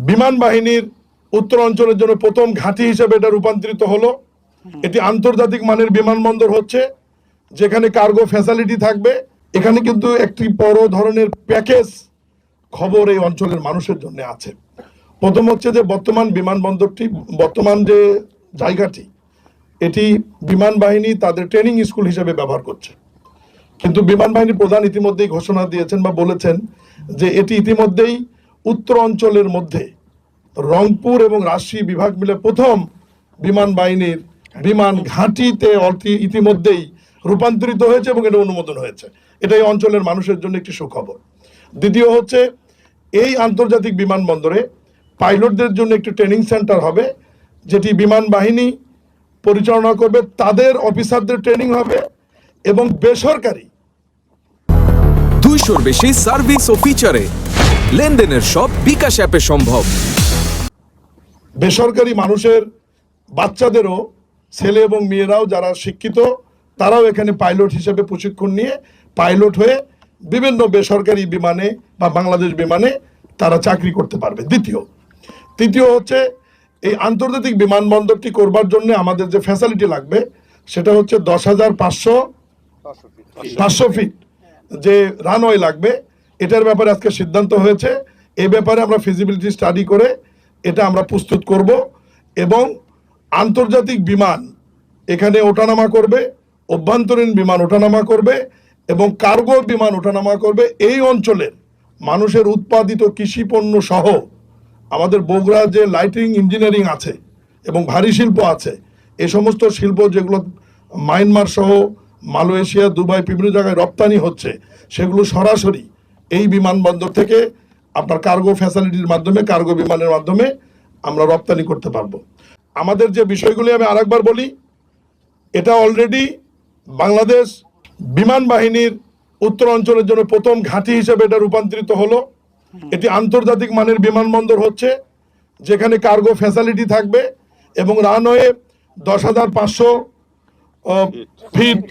বিমান বাহিনীর উত্তর অঞ্চলের জন্য প্রথম ঘাঁটি হিসেবে এটা রূপান্তরিত হলো। এটি আন্তর্জাতিক মানের বিমানবন্দর হচ্ছে, যেখানে কার্গো ফ্যাসিলিটি থাকবে। এখানে কিন্তু একটি বড় ধরনের প্যাকেজ খবর এই অঞ্চলের মানুষের জন্য আছে। প্রথম হচ্ছে যে বর্তমান বিমানবন্দরটি, বর্তমান যে জায়গাটি, এটি বিমান বাহিনী তাদের ট্রেনিং স্কুল হিসেবে ব্যবহার করছে। কিন্তু বিমান বাহিনীর প্রধান ইতিমধ্যেই ঘোষণা দিয়েছেন বা বলেছেন যে এটি ইতিমধ্যেই উত্তর অঞ্চলের মধ্যে রংপুর এবং রাজশাহী বিভাগ মিলে প্রথম বিমান বাহিনীর বিমান ঘাঁটিতে ইতিমধ্যেই রূপান্তরিত হয়েছে এবং এটা অনুমোদন হয়েছে। এটাই অঞ্চলের মানুষের জন্য একটি সুখবর। দ্বিতীয় হচ্ছে, এই আন্তর্জাতিক বিমানবন্দরে পাইলটদের জন্য একটি ট্রেনিং সেন্টার হবে, যেটি বিমান বাহিনী পরিচালনা করবে, তাদের অফিসারদের ট্রেনিং হবে এবং বেসরকারি 200-র বেশি সার্ভিস ও ফিচারে লেনদেনের সব বিকাশ অ্যাপে সম্ভব। বেসরকারি মানুষের বাচ্চাদেরও, ছেলে এবং মেয়েরাও যারা শিক্ষিত, তারাও এখানে পাইলট হিসেবে প্রশিক্ষণ নিয়ে পাইলট হয়ে বিভিন্ন বেসরকারি বিমানে বা বাংলাদেশ বিমানে তারা চাকরি করতে পারবে। তৃতীয় হচ্ছে, এই আন্তর্জাতিক বিমানবন্দরটি করবার জন্য আমাদের যে ফ্যাসিলিটি লাগবে সেটা হচ্ছে 10,500 ফিট যে রানওয়ে লাগবে। এটার ব্যাপারে আজকে সিদ্ধান্ত হয়েছে। এই ব্যাপারে আমরা ফিজিবিলিটি স্টাডি করে এটা আমরা প্রস্তুত করব এবং আন্তর্জাতিক বিমান এখানে ওঠানামা করবে, অভ্যন্তরীণ বিমান ওঠানামা করবে এবং কার্গো বিমান ওঠানামা করবে। এই অঞ্চলের মানুষের উৎপাদিত কৃষি পণ্য সহ আমাদের বগুড়া যে লাইটিং ইঞ্জিনিয়ারিং আছে এবং ভারী শিল্প আছে, এই সমস্ত শিল্প যেগুলো মায়ানমার সহ মালয়েশিয়া, দুবাই, বিভিন্ন জায়গায় রপ্তানি হচ্ছে, সেগুলো সরাসরি এই বিমানবন্দর থেকে আপনার কার্গো ফ্যাসিলিটির মাধ্যমে, কার্গো বিমানের মাধ্যমে আমরা রপ্তানি করতে পারবো। আমাদের যে বিষয়গুলি আমি আরেকবার বলি, এটা অলরেডি বাংলাদেশ বিমান বাহিনীর উত্তর অঞ্চলের জন্য প্রথম ঘাঁটি হিসেবে এটা রূপান্তরিত হলো। এটি আন্তর্জাতিক মানের বিমানবন্দর হচ্ছে, যেখানে কার্গো ফ্যাসিলিটি থাকবে এবং রানওয়ে 10,500 ফিট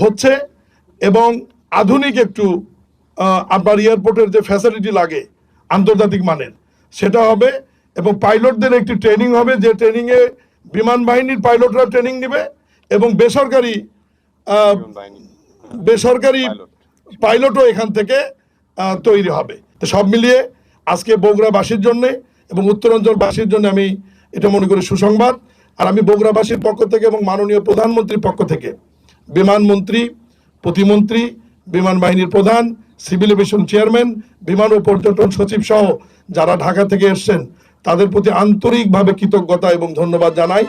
হচ্ছে এবং আধুনিক একটু আপনার এয়ারপোর্টের যে ফ্যাসিলিটি লাগে আন্তর্জাতিক মানের সেটা হবে এবং পাইলটদের একটি ট্রেনিং হবে, যে ট্রেনিংয়ে বিমান বাহিনীর পাইলটরা ট্রেনিং নেবে এবং বেসরকারি পাইলটও এখান থেকে তৈরি হবে। তো সব মিলিয়ে আজকে বগুড়াবাসীর জন্য এবং উত্তরাঞ্চলবাসীর জন্য আমি এটা মনে করি সুসংবাদ। আর আমি বগুড়াবাসীর পক্ষ থেকে এবং মাননীয় প্রধানমন্ত্রীর পক্ষ থেকে বিমানমন্ত্রী, প্রতিমন্ত্রী, বিমান বাহিনীর প্রধান, সিভিল এভিয়েশন চেয়ারম্যান, বিমান ও পর্যটন সচিব সহ যারা ঢাকা থেকে এসছেন, তাদের প্রতি আন্তরিকভাবে কৃতজ্ঞতা এবং ধন্যবাদ জানাই।